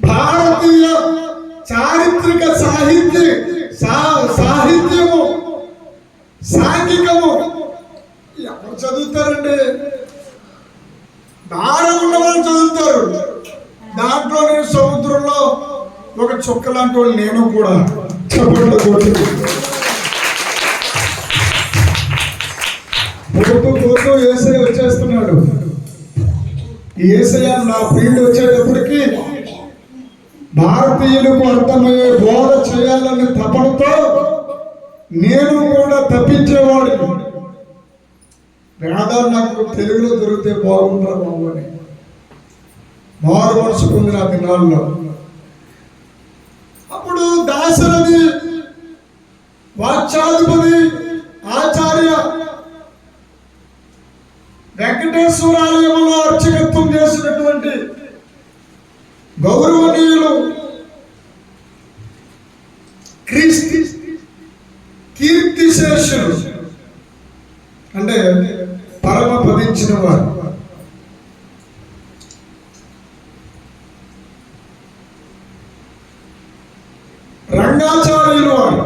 భారతీయ చారిత్రక సాహిత్యము, సాంఘికము ఎవరు చదువుతారండి? భారం ఉన్న వాళ్ళు చదువుతారు. దాంట్లో నేను సముద్రంలో ఒక చుక్క లాంటి వాళ్ళు, నేను కూడా చప్పట్లు కొట్టి పోతూ యేసయ్య వచ్చేస్తున్నాడు. యేసయ్య నా ప్రియుడు వచ్చేటప్పటికి భారతీయులకు అర్థమయ్యే బోధ చేయాలని తపనతో నేను కూడా తప్పించేవాడు. వేదాలు నాకు తెలుగులో దొరికితే బాగుంటారు బాబు అని మారు మనసు పొందిన ఆ దినాల్లో. అప్పుడు దాశరథి వాచ్యాధిపతి ఆచార్య వెంకటేశ్వరాలయంలో అర్చకత్వం చేసినటువంటి గౌరవనీయులు కీర్తిశేషులు అంటే పరమ పదించిన వారు రంగాచార్యులు వారు.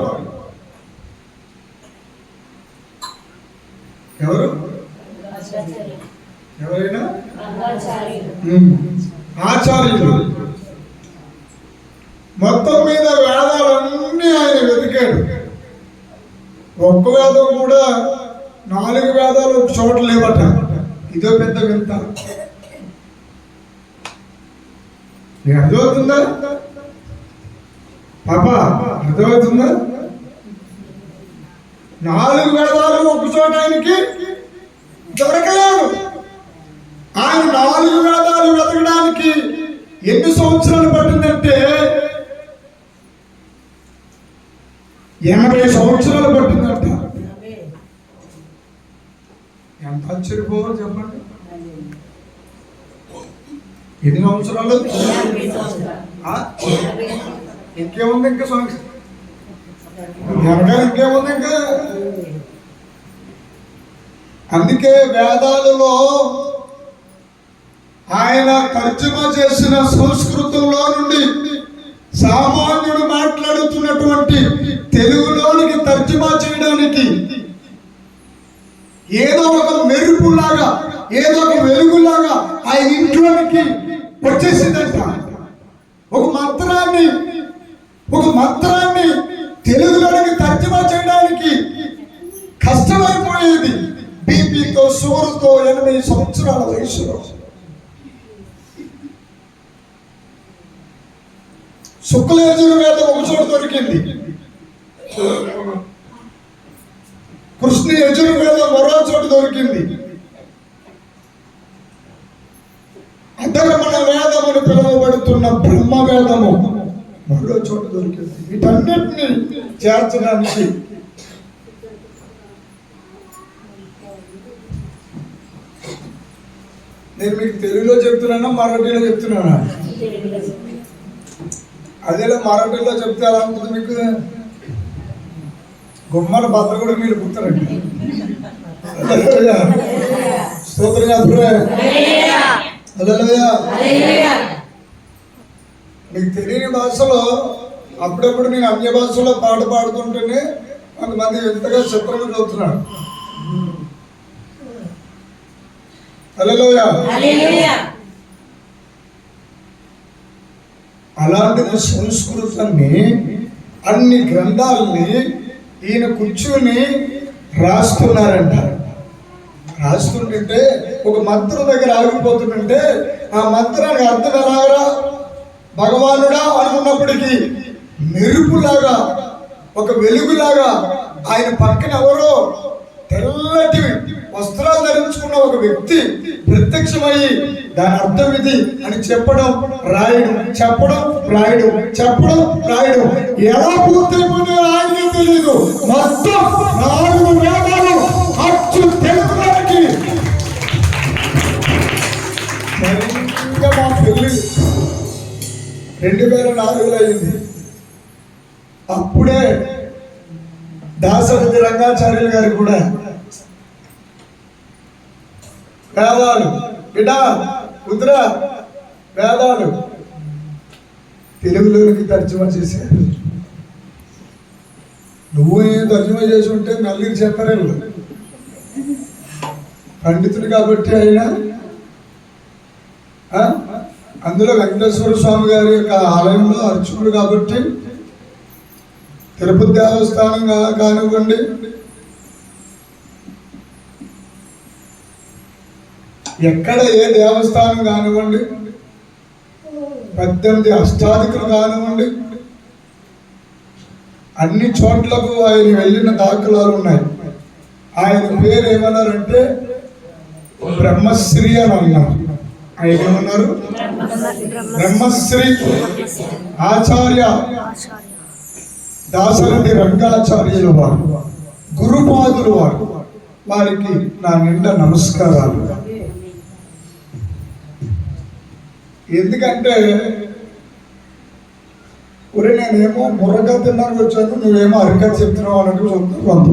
ఎవరు? ఎవరైనా ఆచార్యులు. మొత్తం మీద వేదాలన్నీ ఆయన వెతికాడు. ఒక్క వేదం కూడా 4 వేదాలు ఒక చోట లేవట. ఇదో పెద్ద వింత. అర్థమవుతుందా పాప? అర్థమవుతుందా? 4 వేదాలు ఒక చోట ఆయనకి దొరకలేదు. ఆయన 4 వేదాలు వెతకడానికి ఎన్ని సంవత్సరాలు పట్టిందంటే 80 సంవత్సరాలు పట్టిందంట. ఎంత ఆశ్చర్యపోవాలి చెప్పండి. ఎన్ని సంవత్సరాలు? ఇంకేముంది? ఇంకా వెనకాల ఇంకేముంది? ఇంకా అందుకే వేదాలలో ఆయన తర్జుమా చేసిన సంస్కృతంలో నుండి సామాన్యుడు మాట్లాడుతున్నటువంటి తెలుగులోనికి తర్జుమా చేయడానికి ఏదో ఒక మెరుపులాగా, ఏదో ఒక వెలుగులాగా ఆయన ఇంట్లోనికి వచ్చేసిందంట. ఒక మంత్రాన్ని తెలుగులోనికి తర్జుమా చేయడానికి కష్టమైపోయేది. బీపీతో, షుగర్తో 80 సంవత్సరాల వయసులో శుక్ల యజుర్వేదం ఒక చోట దొరికింది, కృష్ణ యజుర్వేదం మరో చోట దొరికింది, అధర్మణ వేదమును పిలువబడుతున్న బ్రహ్మ వేదము మరో చోట దొరికింది. వీటన్నిటిని చేర్చడానికి నేను మీకు తెలుగులో చెప్తున్నానా, మరాఠీలో చెప్తున్నానా? అదేలా మరాఠీలో చెప్తే ఎలా ఉంటుంది మీకు? గుమ్మల భద్ర కూడా మీరు గుర్తారండి. స్తోత్రం అప్పుడే. మీకు తెలియని భాషలో అప్పుడప్పుడు నేను అన్య భాషలో పాట పాడుతుంటేనే కొంతమంది ఎంతగా చిత్రంగా చదువుతున్నాడు. హల్లెలూయా. అలాంటి సంస్కృతాన్ని, అన్ని గ్రంథాలని ఈయన కూర్చుని రాస్తున్నారంట. రాస్తుంటే ఒక మంత్రం దగ్గర ఆగిపోతుంటే ఆ మంత్రానికి అర్థం ఎలాగరా భగవానుడా అనుకున్నప్పటికీ మెరుపులాగా, ఒక వెలుగులాగా ఆయన పక్కన ఎవరో తెల్లటి వస్త్రాలు ధరించుకున్న ఒక వ్యక్తి ప్రత్యక్షమయ్యి దాని అర్థం ఇది అని చెప్పడం, రాయడం, చెప్పడం, రాయడం, చెప్పడం, రాయడం ఎలా పూర్తయిపోతే ఆయనకే తెలియదు. మొత్తం 4 వేదాలు అచ్చు తెలుగులోకి. సరిగ్గా మా పెళ్లి 2004లో అయింది. అప్పుడే దాసరథి రంగాచార్యులు గారు కూడా వేదాలు బిడ్డా కుదుర వేదాలు తెలుగులోకి తర్జుమా చేశారు. నువ్వు తర్జుమా చేసి ఉంటే నల్లికి చెప్పారు. పండితుడు కాబట్టి అయినా అందులో వెంకటేశ్వర స్వామి గారి యొక్క ఆలయంలో అర్చకుడు కాబట్టి తిరుపతి దేవస్థానం కానివ్వండి, ఎక్కడ ఏ దేవస్థానం కానివ్వండి, 18 అష్టాధికులు కానివ్వండి, అన్ని చోట్లకు ఆయన వెళ్ళిన దాఖలాలు ఉన్నాయి. ఆయన పేరు ఏమన్నారంటే బ్రహ్మశ్రీ అని అన్నారు. ఆయన ఏమన్నారు? బ్రహ్మశ్రీ ఆచార్య దాసరథి రంగాచార్యులు వారు, గురుపాదులు వారు. వారికి నా నిండా నమస్కారాలు. ఎందుకంటే ఒరే నేనేమో ముర్రగా తిన్నాను వచ్చాను, నువ్వేమో అరికా చెప్తున్నావు అన్నట్టు కొంతమంది.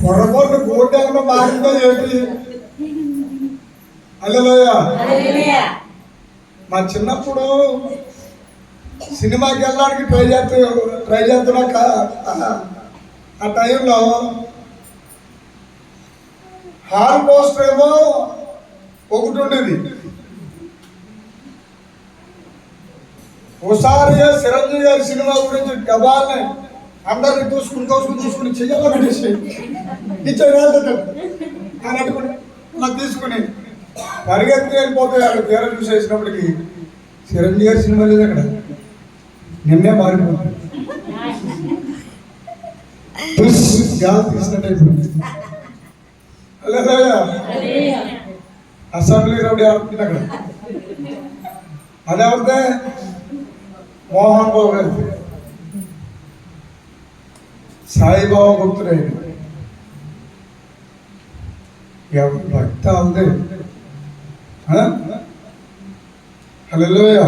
పొరపాటు గోడ్డాలో మారిందో ఏంటి? హల్లెలూయా. మా చిన్నప్పుడు సినిమాకి వెళ్ళడానికి ట్రై చేస్తున్నాక ఆ టైంలో హాల్ పోస్టర్ ఏమో ఒకటి ఉండేది. ఒకసారి చిరంజీవి గారి సినిమా గురించి గబాల్ని అందరినీ చూసుకుని చెయ్యాలని ఇచ్చాడు అని అనుకుని అలా తీసుకుని పరిగెత్తి వెళ్ళిపోతే అక్కడ తీర చూసేసినప్పటికీ చిరంజీవి గారి సినిమా లేదు అక్కడ. నిన్నే మారిపోతుంది, గాలి తీసినట్టు అయిపోయింది. అసెంబ్లీ రౌడీ ఆడుతుంది అక్కడ. అది ఎవరితే? మోహన్ బాబు గారి సాయిబాబా భక్తుడైన ఎవరు భక్త ఉంది. హల్లెలూయా.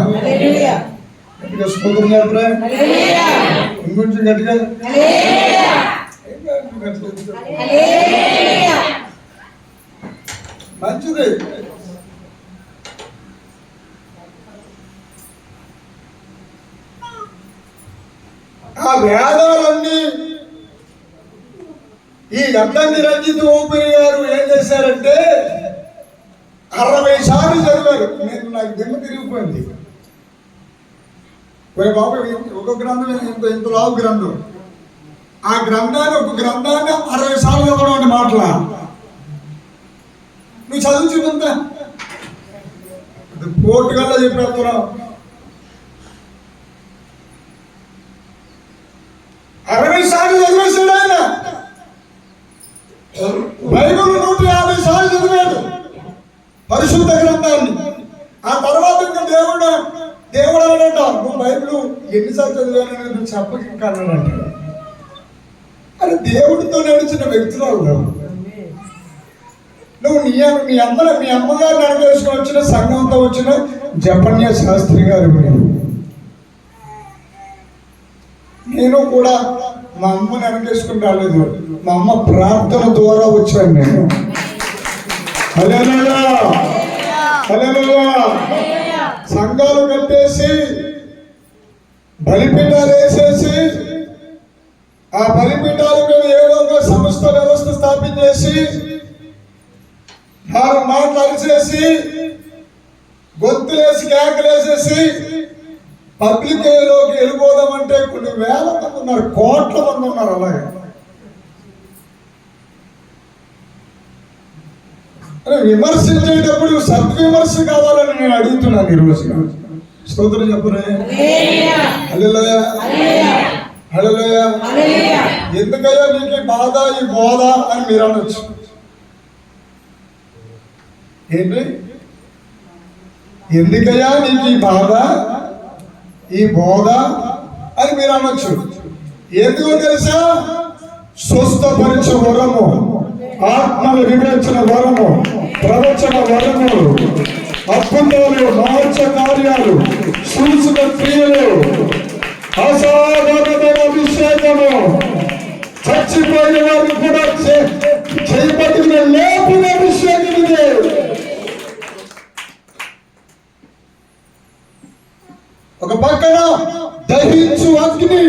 గట్టిగా స్తోత్రం చెప్పరా? ఇంకొంచెం గట్టిగా. మంచిది. ఆ వేదాలన్నీ ఈ ఎమ్మెల్యే రంజిత్ ఓపీ గారు ఏం చేశారంటే 60 సార్లు చదివారు. నాకు దిమ్మ తిరిగిపోయింది. బాబు ఒక గ్రంథం ఇంత లావు గ్రంథం, ఆ గ్రంథాన్ని ఒక గ్రంథాన్ని 60 సార్లు చదవడం అంటే మాటలా? నువ్వు చదువుతుందా? పోర్టుగల్లో చెప్పేస్తున్నావు. 60 సార్లు చదివేశాడు ఆయన. బైబిల్ 150 సార్లు చదివాడు, పరిశుద్ధ గ్రంథాన్ని. ఆ తర్వాత ఇంకా దేవుడు అన్నాడంట, నువ్వు బైబిల్ ఎన్నిసార్లు చదివానని నువ్వు చెప్పక అన్నాడంట. అది దేవుడితో నడిచిన వ్యక్తులు. నువ్వు మీ అమ్మగారిని అడగేసుకుని వచ్చిన సంఘంతో వచ్చిన జపన్య శాస్త్రి గారు. నేను కూడా మా అమ్మని వెనకేసుకుని రాలేదు, మా అమ్మ ప్రార్థన ద్వారా వచ్చాను నేను. హల్లెలూయా. హల్లెలూయా. సంఘాలు కట్టేసి బలిపీఠాలు వేసేసి ఆ బలిపీఠాల మీద ఏదో ఒక సంస్థ వ్యవస్థ స్థాపించేసి 4 మాటలు అరిచేసి గొంతులేసి కేకలేసేసి పబ్లిక్ లోకి వెళ్ళిపోదామంటే కొన్ని వేల మంది ఉన్నారు, కోట్ల మంది ఉన్నారు. అలాగే విమర్శించేటప్పుడు సద్విమర్శ కావాలని నేను అడుగుతున్నాను ఈరోజు. స్తోత్రం చెప్పరే. హల్లెలూయా. హల్లెలూయా. ఎందుకయ్యా నీకు ఈ బాధ, ఈ బోధ అని మీరు అనొచ్చు. ఏంటి? ఎందుకయ్యా నీకు ఈ బాధ, ఈ బోధ అని మీరు అనొచ్చు. ఎందుకో తెలుసా? స్వస్థపరిచే వరము, ఆత్మను వివేచన వరము, ప్రవచన వరములు, అద్భుతాలు, మహోత్సవ కార్యాలు, సూచన క్రియలు, అసాధారణమైన అభిషేకము, చచ్చిపోయిన వారిని కూడా చేయబడిన లేపిన అభిషేకం ఇదే. ఒక పక్కన దహించు అగ్ని,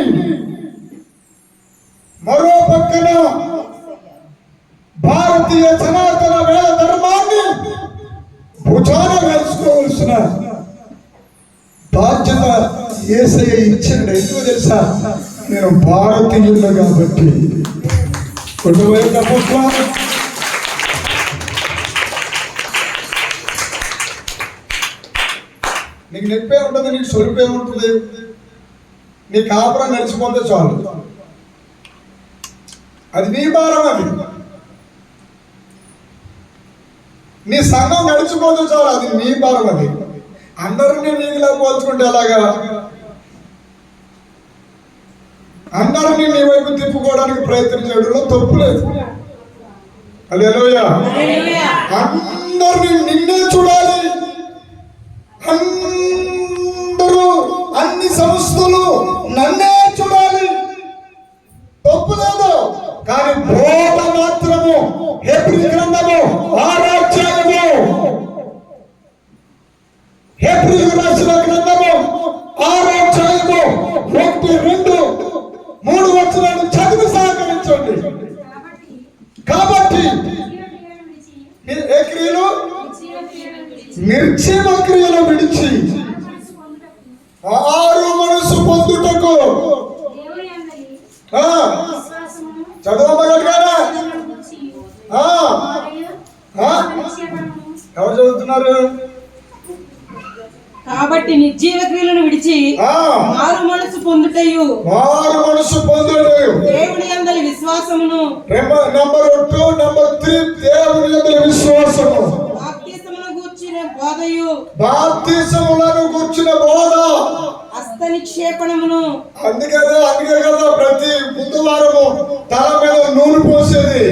మరో పక్కన భారతీయ సనాతన వేద ధర్మాన్ని భుజాన వేసుకోవాల్సిన బాధ్యత యేసయ్య ఇచ్చాడు. ఎందుకు తెలుసా? నేను భారతీయుడు కాబట్టి. నీకు నొప్పే ఉంటుంది, నీకు సొలిపే ఉంటుంది, నీ కాపురం నడిచిపోతే చాలు. అది నీ భారం. అది నీ సంఘం నడిచిపోతే చాలు, అది నీ భారం. అది అందరినీ నీకులా పోల్చుకుంటే ఎలాగా? అందరినీ నీ వైపు తిప్పుకోవడానికి ప్రయత్నం చేయడంలో తప్పు లేదు. హల్లెలూయా. అందరినీ నిన్నే చూడాలి. అందరూ, అన్ని సంస్థలు నన్నే చూడాలి, తప్పు లేదు. కానీ బోధ మాత్రము హెబ్రీ గ్రంథము 6వ అధ్యాయము, హెబ్రీ రాసిన గ్రంథము 6వ అధ్యాయము 1, 2, 3 వచనాలు చదివి సహకరించండి. కాబట్టి ఏ క్రియలు? నిర్జీవ క్రియలు విడిచి మారు మనసు పొందుటకు. చదవమగలిగారా? ఎవరు చదువుతున్నారు?
కాబట్టి నిర్జీవ క్రియలను విడిచి మారు మనసు పొందుటయు, దేవుని యందలి విశ్వాసమును.
నెంబర్ 2, నెంబర్ 3 దేవుని యందలి విశ్వాసము.
బాప్తిసమును గూర్చిన బోధయు,
బాప్తిసములను గూర్చిన బోధ,
హస్త నిక్షేపణమును.
అందుకే కదా ప్రతి బుధవారము తల మీద నూనె పోసేది.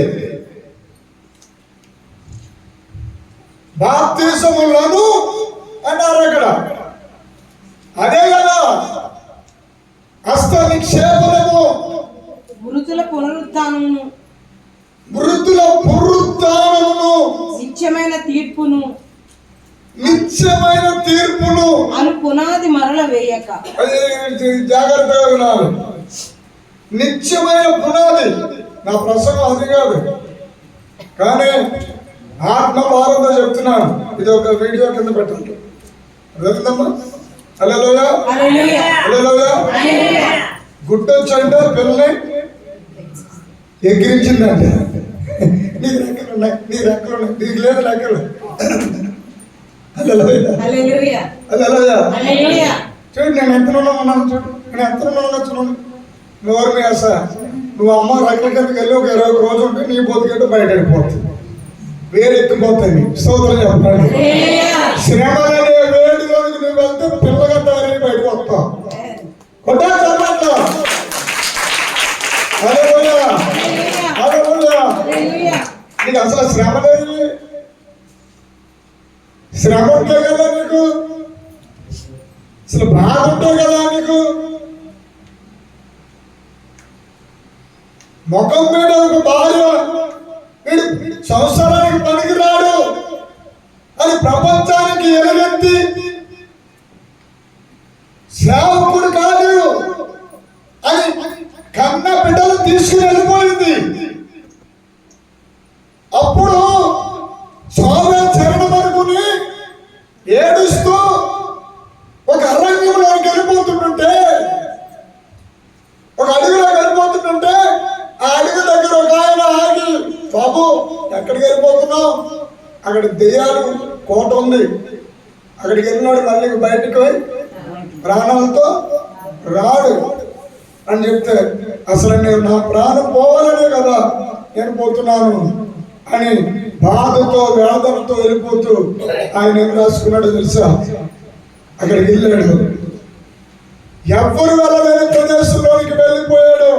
బాప్తిసములను అన్నారు అక్కడ. అదే కదా హస్త నిక్షేపణము,
మృతుల పునరుత్థానమును,
మృతుల పునరుత్థానమును,
నిత్యమైన తీర్పును,
నిత్యమైన తీర్పును
అను పునాది మరల వేయక.
జాగ్రత్తగా వినాలి. నిత్యమైన పునాది. నా ప్రసంగం అది కాదు, కానీ ఆత్మ భారంతో చెప్తున్నాను. ఇది ఒక వీడియో కింద పెట్టండి. అర్థమా? హల్లెలూయా. హల్లెలూయా. గుట్టొచ్చంటే పిల్లని ఎగిరించిందంటే నీకు రెక్కలు ఉన్నాయి, నీ రెక్కలు ఉన్నాయి, నీకు లేదు రెక్కలు. హల్లెలూయా. హల్లెలూయా. చూడు, నేను ఎంత ఉన్నాను చూడు, నేను ఎంత ఉన్నాను చూడండి. నోరు మేస, నువ్వు అమ్మ రెక్కల కిందకి వెళ్ళి ఒక 20 రోజు ఉంటే నీ బతుకేటో బయట వెళ్ళిపోతుంది, వేరెక్కిపోతుంది. స్తోత్రం చెప్పండి. శ్రమలనే వేడిలోకి నువ్వు వెళ్తే పిల్లగా తయారై బయటకు వస్తావు. కొట్టా చెప్పట్లా? హల్లెలూయా. హల్లెలూయా. నీకు అసలు శ్రమ లేదు, శ్రమ ఉంటే కదా నీకు, అసలు బాధ ఉంటే కదా నీకు. ముఖం మీద ఒక భార్య, వీడు సంవత్సరానికి పనికిరాడు అని ప్రపంచానికి ఎలుగెత్తి సేవకుడు కాదు అని కన్న బిడ్డలు తీసుకుని వెళ్ళిపోయింది. అప్పుడు సోదర చరణం అనుకుని ఏడుస్తూ ఒక అరణ్యంలోకి వెళ్ళిపోతుంటుంటే, ఒక అడుగులోకి వెళ్ళిపోతుంటుంటే, ఆ అడుగు దగ్గర ఒక ఆయన ఆగి, బాబు ఎక్కడికి వెళ్ళిపోతున్నావు? అక్కడ దెయ్యాలు కోట ఉంది, అక్కడికి వెళ్ళినాడు. మళ్ళీ బయటకు పోయి ప్రాణాలతో రాడు. అని చెప్తే అసలు నేను నా ప్రాణం పోవాలనే కదా నేను పోతున్నాను అని బాధతో వేదనతో వెళ్ళిపోతూ ఆయన ఏం రాసుకున్నాడో తెలుసా? అక్కడికి వెళ్ళాడు, ఎవ్వరు వెళ్ళలేని ప్రదేశంలోనికి వెళ్ళిపోయాడు.